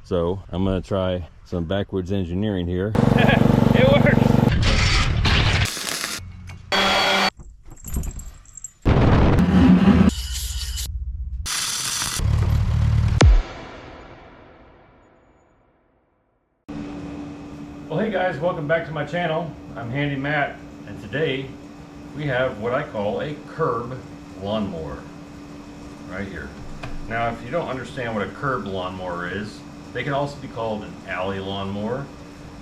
So I'm gonna try some backwards engineering here. It works. Well, hey guys, welcome back to my channel. I'm Handy Matt, and today we have what I call a curb lawnmower right here. Now, if you don't understand what a curb lawnmower is, they can also be called an alley lawnmower.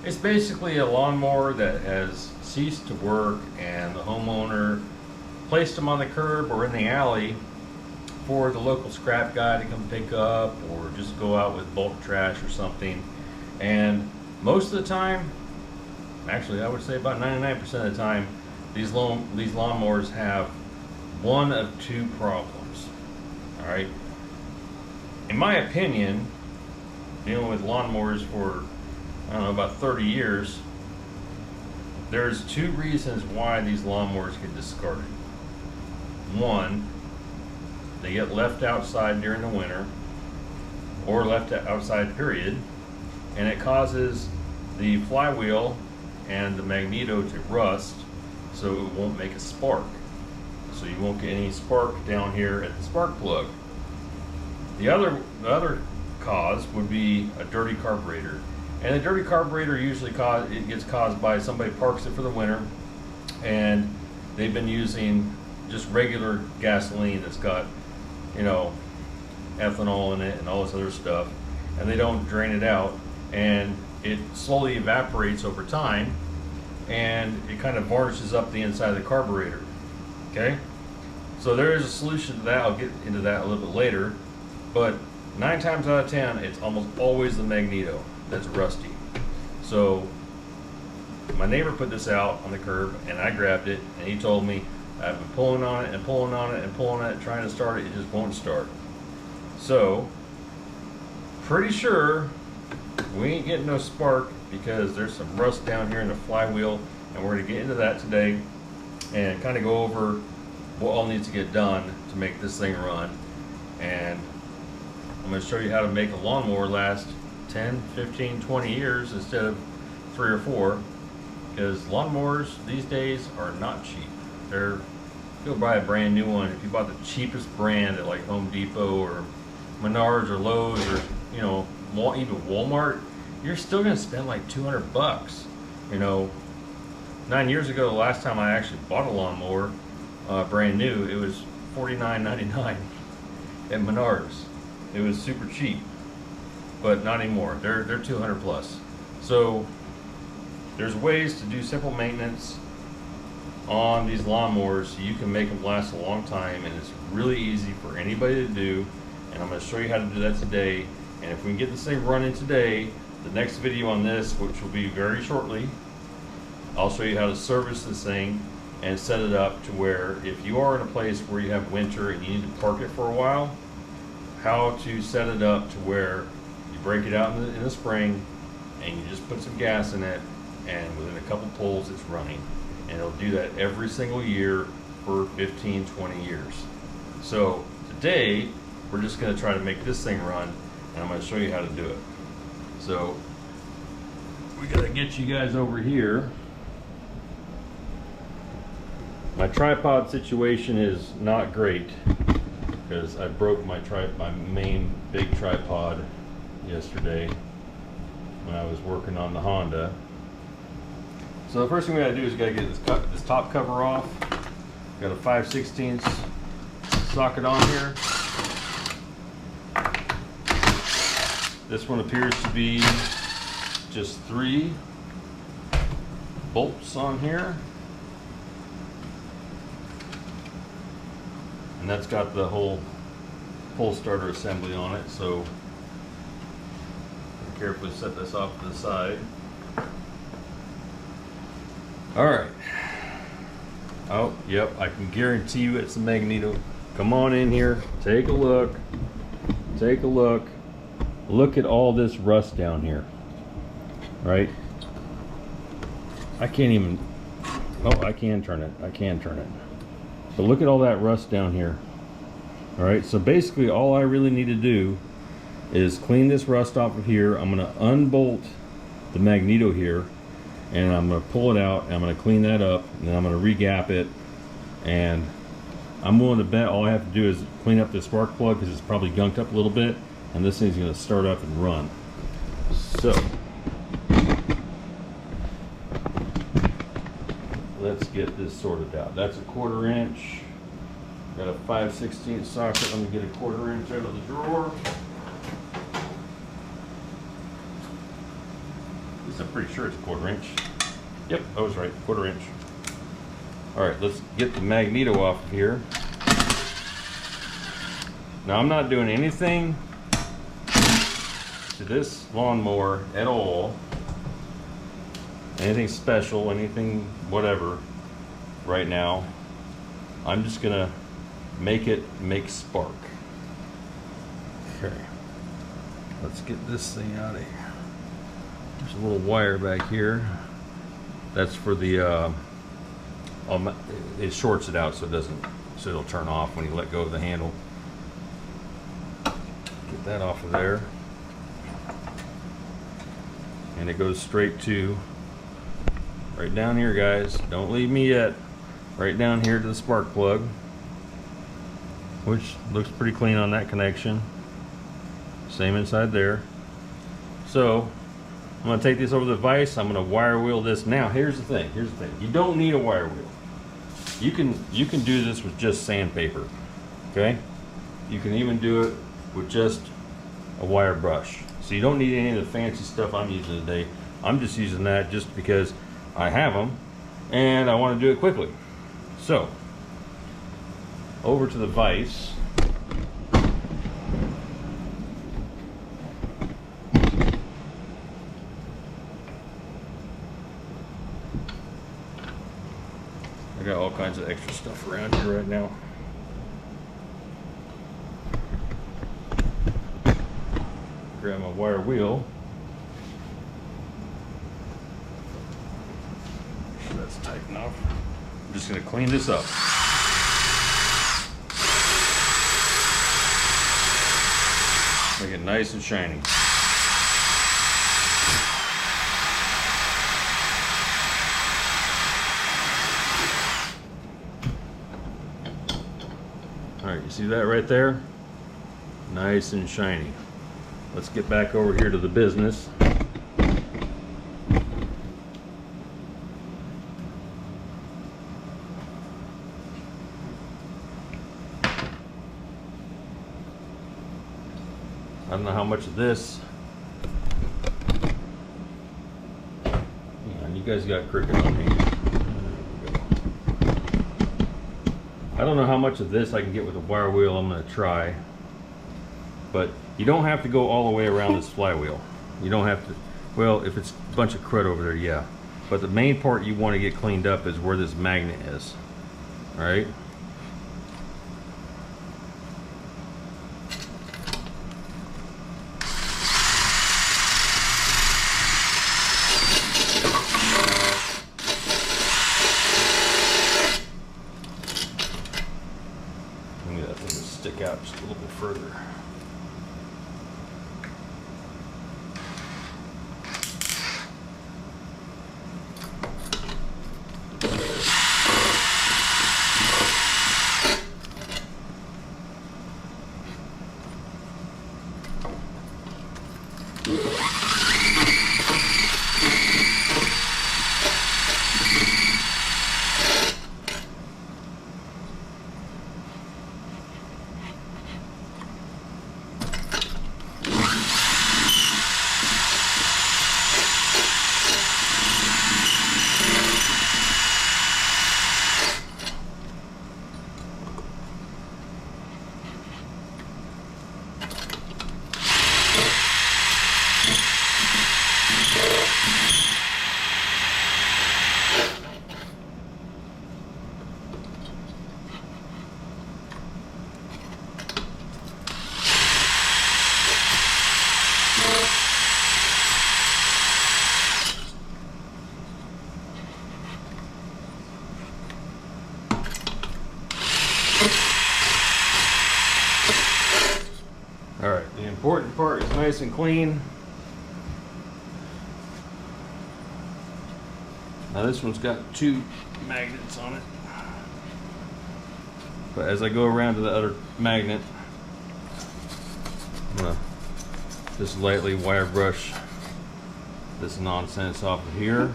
It's basically a lawnmower that has ceased to work and the homeowner placed them on the curb or in the alley for the local scrap guy to come pick up, or just go out with bulk trash or something. And most of the time, actually I would say about 99% of the time, these lawnmowers have one of two problems. All right. In my opinion, dealing with lawnmowers for, I don't know, about 30 years, there's two reasons why these lawnmowers get discarded. One, they get left outside during the winter, or left outside period, and it causes the flywheel and the magneto to rust, so it won't make a spark. So you won't get any spark down here at the spark plug. The other cause would be a dirty carburetor, and a dirty carburetor usually gets caused by somebody parks it for the winter, and they've been using just regular gasoline that's got, you know, ethanol in it and all this other stuff, and they don't drain it out, and it slowly evaporates over time, and it kind of varnishes up the inside of the carburetor. Okay, so there is a solution to that. I'll get into that a little bit later, but 9 times out of 10, it's almost always the magneto that's rusty. So my neighbor put this out on the curb, and I grabbed it, and he told me, I've been pulling on it and pulling on it and pulling on it, trying to start it, it just won't start. So pretty sure we ain't getting no spark because there's some rust down here in the flywheel, and we're going to get into that today and kind of go over what all needs to get done to make this thing run. And I'm going to show you how to make a lawnmower last 10, 15, 20 years instead of 3 or 4, because lawnmowers these days are not cheap. You'll buy a brand new one. If you bought the cheapest brand at like Home Depot or Menards or Lowe's or, you know, even Walmart, you're still going to spend like $200. You know, 9 years ago, the last time I actually bought a lawnmower brand new, it was $49.99 at Menards. It was super cheap, but not anymore. They're 200 plus. So there's ways to do simple maintenance on these lawnmowers so you can make them last a long time, and it's really easy for anybody to do, and I'm going to show you how to do that today. And if we can get this thing running today, the next video on this, which will be very shortly, I'll show you how to service this thing and set it up to where if you are in a place where you have winter and you need to park it for a while, how to set it up to where you break it out in the spring and you just put some gas in it, and within a couple pulls it's running. And it'll do that every single year for 15, 20 years. So today we're just going to try to make this thing run, and I'm going to show you how to do it. So we got to get you guys over here. My tripod situation is not great because I broke my main big tripod yesterday when I was working on the Honda. So the first thing we gotta do is gotta get this top cover off. Got a 5/16 socket on here. This one appears to be just 3 bolts on here. And that's got the whole pull starter assembly on it, so carefully set this off to the side. Alright. Oh, yep, I can guarantee you it's a magneto. Come on in here, take a look. Take a look. Look at all this rust down here. Right? I can't even, oh, I can turn it. I can turn it. But look at all that rust down here. Alright, so basically all I really need to do is clean this rust off of here. I'm going to unbolt the magneto here, and I'm going to pull it out, and I'm going to clean that up, and then I'm going to re-gap it. And I'm willing to bet all I have to do is clean up the spark plug because it's probably gunked up a little bit, and this thing's going to start up and run. So let's get this sorted out. That's a 1/4 inch. Got a 5/16 socket. Let me get a 1/4 inch out of the drawer. I'm pretty sure it's a 1/4 inch. Yep, I was right, 1/4 inch. All right, let's get the magneto off of here. Now I'm not doing anything to this lawnmower at all. Anything special, anything whatever right now. I'm just gonna make it make spark. Okay, let's get this thing out of here. There's a little wire back here. That's for the it shorts it out so it doesn't, so it'll turn off when you let go of the handle. Get that off of there. And it goes straight to right down here, guys. Don't leave me yet. Right down here to the spark plug, which looks pretty clean on that connection. Same inside there. So I'm going to take this over the vise. I'm going to wire wheel this. Now here's the thing. You don't need a wire wheel. You can do this with just sandpaper. Okay? You can even do it with just a wire brush. So you don't need any of the fancy stuff I'm using today. I'm just using that just because I have them and I want to do it quickly. So over to the vise. I got all kinds of extra stuff around here right now. Grab my wire wheel. Make sure that's tight enough. I'm just going to clean this up. Make it nice and shiny. Alright, you see that right there? Nice and shiny. Let's get back over here to the business. I don't know how much of this. Man, you guys got cricket on me. I don't know how much of this I can get with a wire wheel. I'm going to try. But you don't have to go all the way around this flywheel. You don't have to. Well, if it's a bunch of crud over there, yeah. But the main part you want to get cleaned up is where this magnet is. All right. Maybe that thing will stick out just a little bit further. nice and clean. Now this one's got 2 magnets on it. But as I go around to the other magnet, I'm gonna just lightly wire brush this nonsense off of here.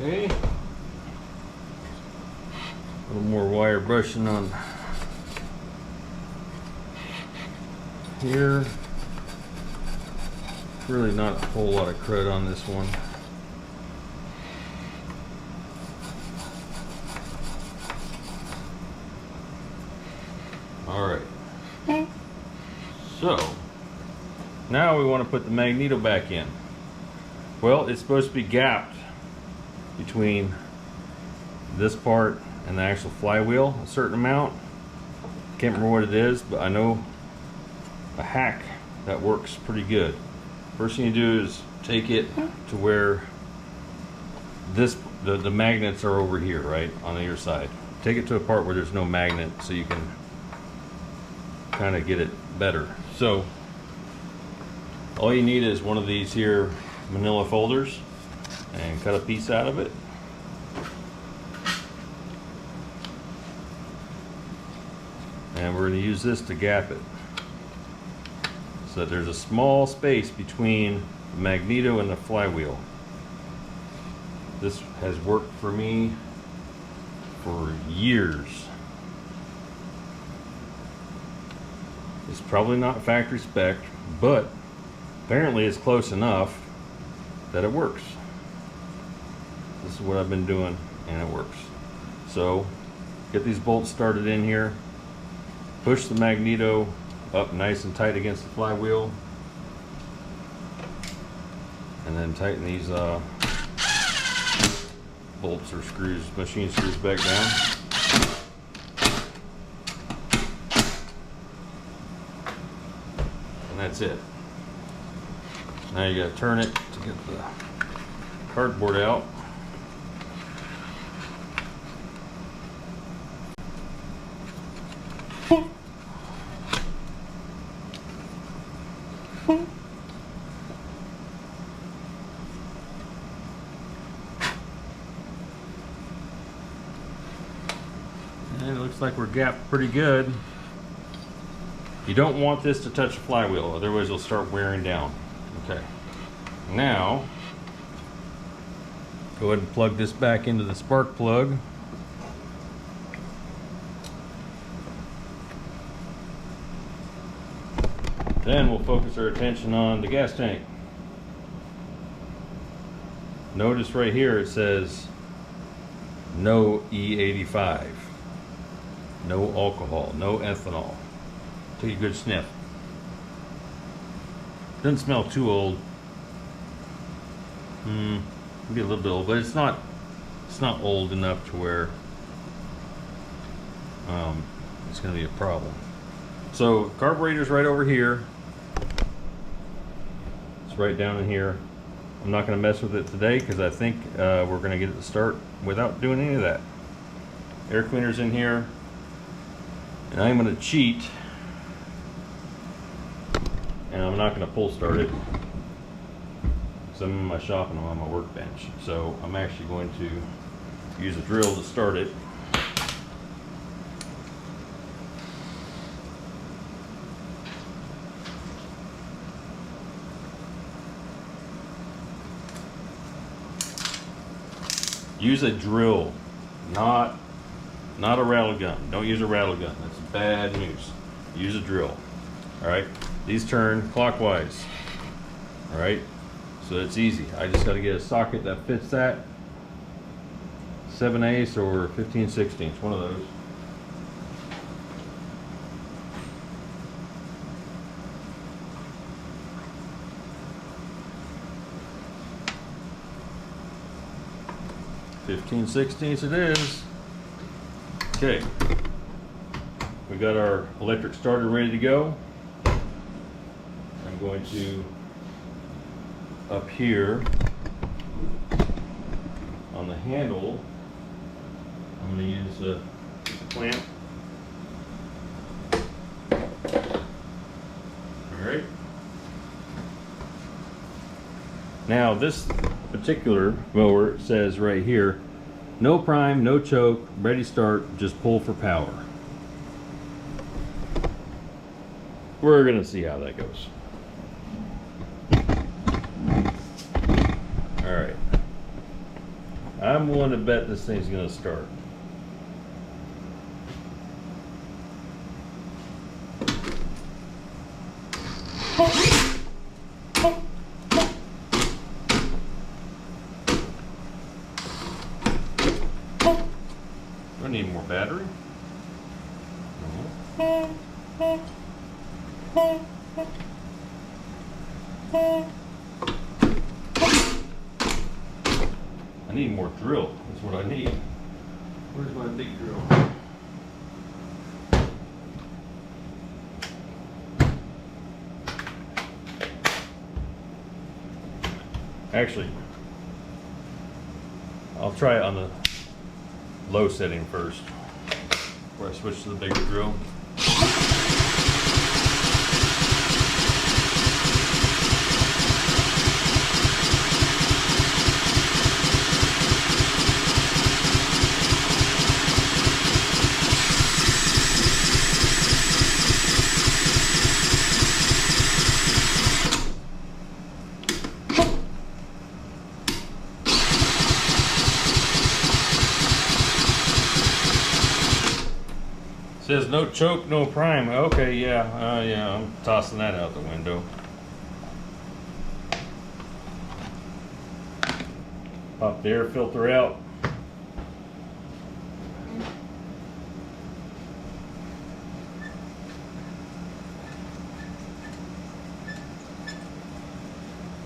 Okay, a little more wire brushing on here. Really not a whole lot of crud on this one. All right, so now we want to put the magneto back in. Well, it's supposed to be gapped between this part and the actual flywheel a certain amount. Can't remember what it is, but I know a hack that works pretty good. First thing you do is take it to where the magnets are over here, right on the other side. Take it to a part where there's no magnet so you can kind of get it better. So all you need is one of these here manila folders and cut a piece out of it. And we're going to use this to gap it so that there's a small space between the magneto and the flywheel. This has worked for me for years. It's probably not factory spec, but apparently it's close enough that it works. This is what I've been doing and it works. So get these bolts started in here, push the magneto up nice and tight against the flywheel, and then tighten these bolts or screws, machine screws back down. And that's it. Now you gotta turn it to get the cardboard out. And it looks like we're gapped pretty good. You don't want this to touch the flywheel, otherwise it'll start wearing down. Okay. Now, go ahead and plug this back into the spark plug. Then we'll focus our attention on the gas tank. Notice right here it says no E85. No alcohol, no ethanol. Take a good sniff. Doesn't smell too old. Maybe a little bit old, but it's not old enough to where it's going to be a problem. So carburetor's right over here. It's right down in here. I'm not going to mess with it today because I think we're going to get it to start without doing any of that. Air cleaner's in here, and I'm going to cheat, and I'm not going to pull start it because I'm in my shop and I'm on my workbench. So I'm actually going to use a drill to start it. Use a drill, not a rattle gun. Don't use a rattle gun. That's bad news. Use a drill. All right. These turn clockwise. All right. So it's easy. I just got to get a socket that fits that. 7/8 or 15/16, one of those. (15/16) it is. Okay, we got our electric starter ready to go. I'm going to, up here on the handle, I'm going to use a clamp. All right. Now this particular mower says right here, no prime, no choke, ready start, just pull for power. We're going to see how that goes. All right. I'm willing to bet this thing's going to start. Do I need more battery? I need more drill. That's what I need. Where's my big drill? Actually, I'll try it on the low setting first before I switch to the bigger drill. Says no choke, no prime. Okay, yeah, I'm tossing that out the window. Pop the air filter out.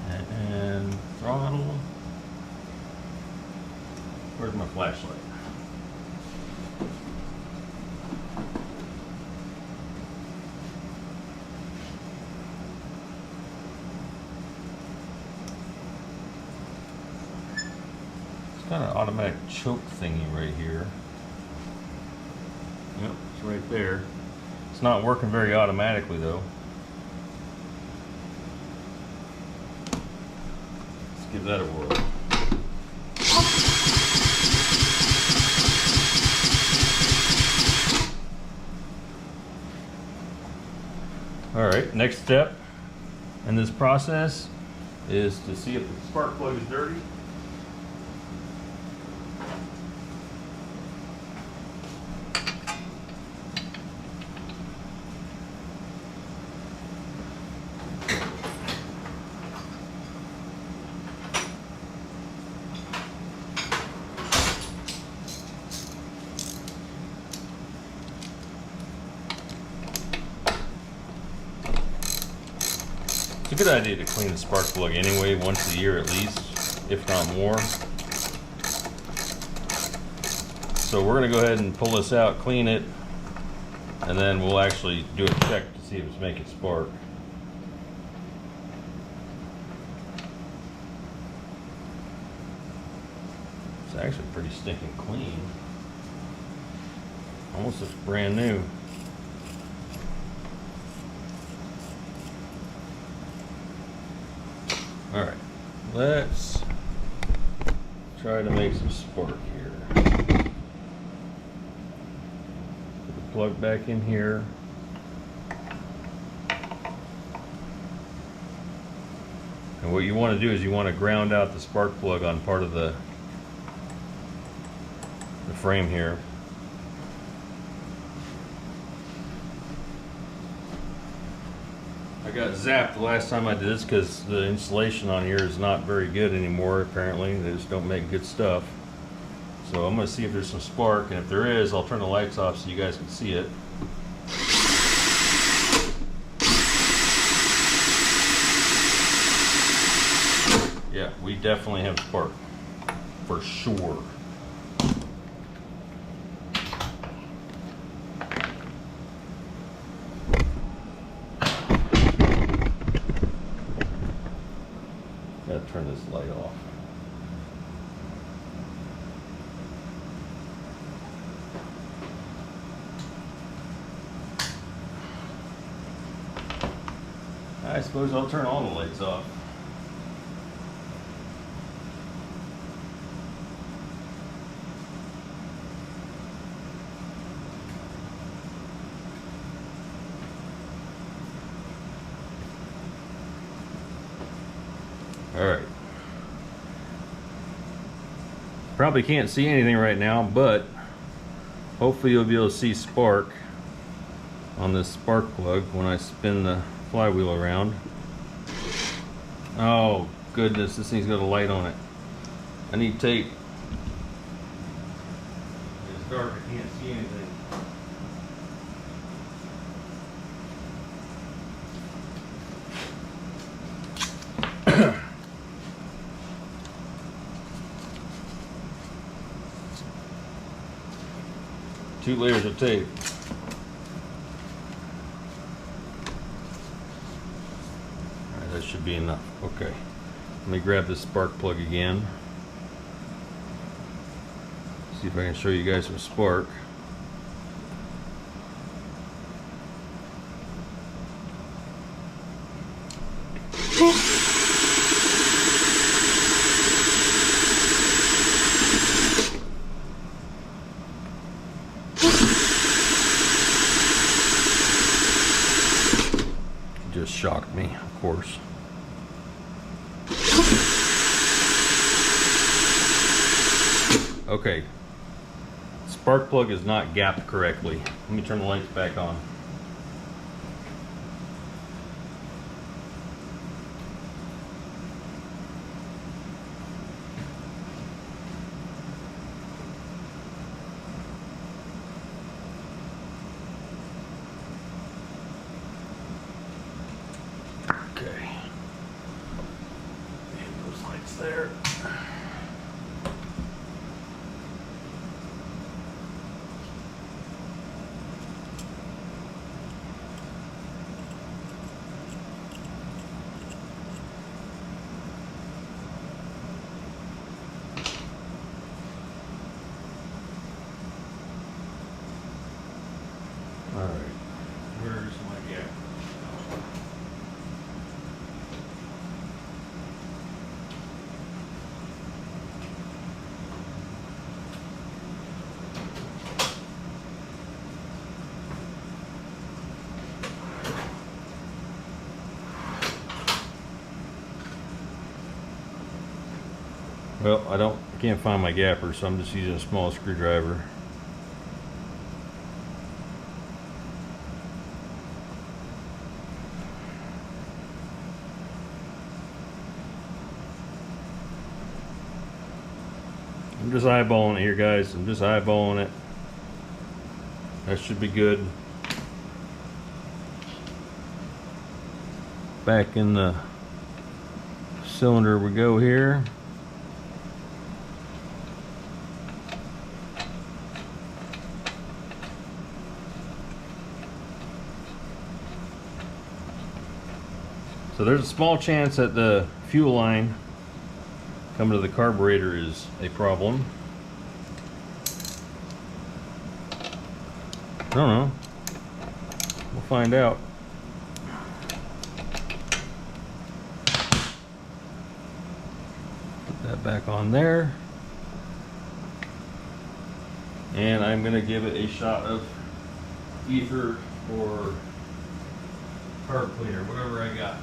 And throttle. Where's my flashlight? Got an automatic choke thingy right here. Yep, it's right there. It's not working very automatically though. Let's give that a whirl. All right, next step in this process is to see if the spark plug is dirty. It's a good idea to clean the spark plug anyway, once a year at least, if not more. So we're going to go ahead and pull this out, clean it, and then we'll actually do a check to see if it's making spark. It's actually pretty stinking clean. Almost looks brand new. Alright, let's try to make some spark here. Put the plug back in here. And what you want to do is you want to ground out the spark plug on part of the frame here. I got zapped the last time I did this because the insulation on here is not very good anymore. Apparently, they just don't make good stuff. So I'm going to see if there's some spark, and if there is, I'll turn the lights off so you guys can see it. Yeah, we definitely have spark, for sure. Gotta turn this light off. I suppose I'll turn all the lights off. All right. Probably can't see anything right now, but hopefully you'll be able to see spark on this spark plug when I spin the flywheel around. Oh goodness, this thing's got a light on it. I need tape. It's dark, I can't see anything. Two layers of tape. Alright, that should be enough. Okay. Let me grab this spark plug again. See if I can show you guys some spark. Just shocked me, of course. Okay, spark plug is not gapped correctly. Let me turn the lights back on. Okay, and those lights there. All right, where's my gap? Well, I can't find my gapper, so I'm just using a small screwdriver. I'm just eyeballing it here, guys. I'm just eyeballing it. That should be good. Back in the cylinder we go here. So there's a small chance that the fuel line coming to the carburetor is a problem. I don't know. We'll find out. Put that back on there. And I'm going to give it a shot of ether or carb cleaner, whatever I got.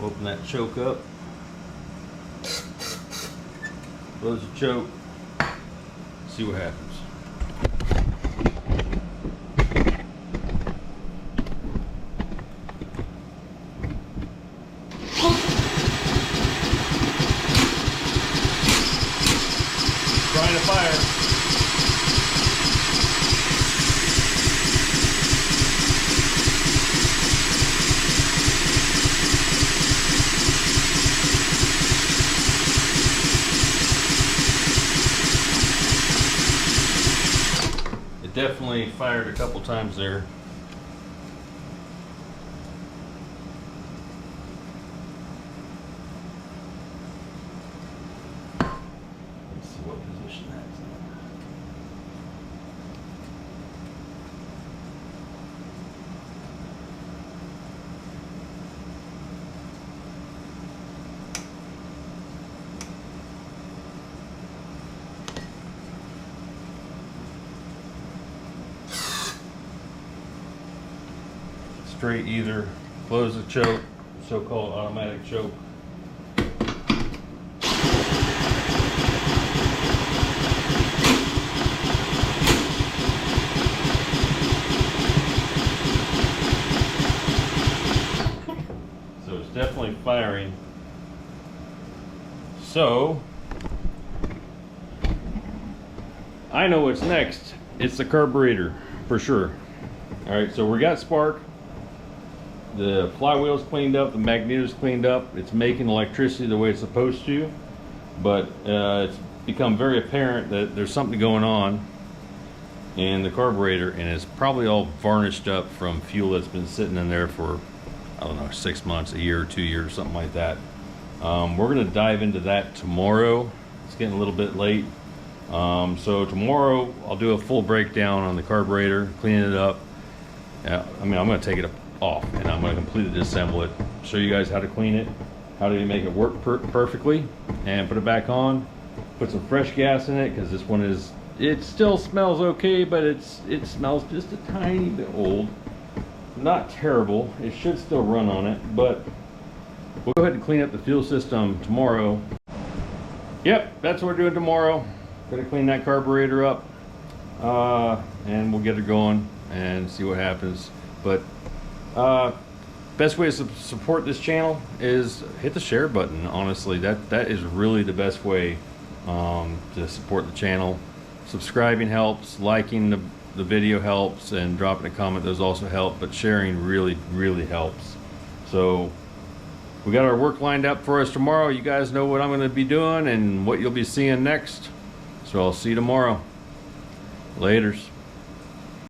Open that choke up. Close the choke. See what happens. Trying to fire. It definitely fired a couple times there. Let's see what position that's in. Straight either. Close the choke, so-called automatic choke. So it's definitely firing. So I know what's next. It's the carburetor for sure. All right, so we got spark. The flywheel's cleaned up, the magnetor's cleaned up. It's making electricity the way it's supposed to, but it's become very apparent that there's something going on in the carburetor, and it's probably all varnished up from fuel that's been sitting in there for, I don't know, 6 months, a year, 2 years, something like that. We're gonna dive into that tomorrow. It's getting a little bit late. So tomorrow I'll do a full breakdown on the carburetor, clean it up. I mean, I'm gonna take it off and I'm going to completely disassemble it, show you guys how to clean it, how to make it work perfectly, and put it back on, put some fresh gas in it, because this one is, it still smells okay, but it smells just a tiny bit old. Not terrible, it should still run on it, but we'll go ahead and clean up the fuel system tomorrow. Yep, that's what we're doing tomorrow. Gonna clean that carburetor up, and we'll get it going and see what happens. But best way to support this channel is hit the share button. Honestly, that is really the best way to support the channel. Subscribing helps, liking the video helps, and dropping a comment, those also help, but sharing really helps. So we got our work lined up for us tomorrow. You guys know what I'm going to be doing and what you'll be seeing next, so I'll see you tomorrow. Laters.